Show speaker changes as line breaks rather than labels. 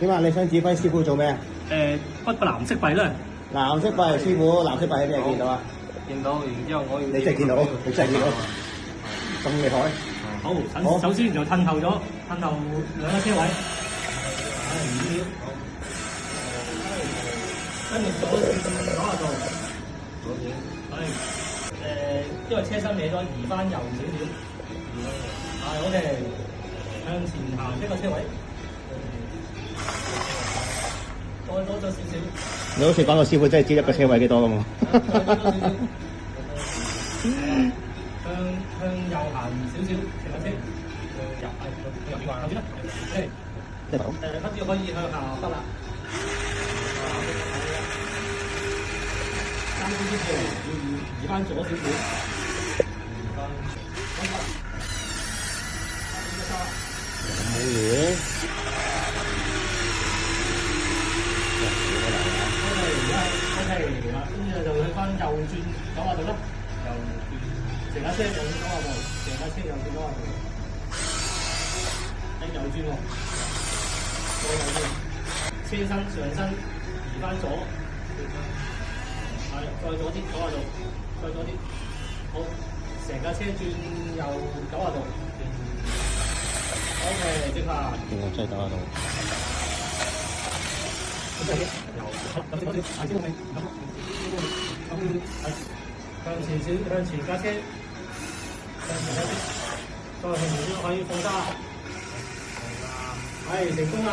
點啊？你想指揮師傅做咩啊？
不個藍色幣咧，
藍色幣，師傅藍色幣喺邊度見到啊？
見到，然之後我要
你真係見到，你真係見到，咁厲害！
好，首先就褪後咗，褪後兩個車位，跟住左下度，因為車身歪咗，移翻右少少，OK，向前行一個車位，再多咗少少。
你好似講到師傅真係知一個車位幾多㗎嘛？
向右行少少，成架車入邊啦，跟住可以向下得啦。3公升嘅要移翻左少少，
冇嘢。
OK 啦，跟住就去翻右轉90度啦，右轉成架車右轉90度，成架車右轉90度，右轉喎，再右轉，車身上身移翻左，再左啲90度，再左啲，好，成架車轉右90度，OK，即刻，
我真係90度。
向前架車，再向前可以放揸，係成功啦！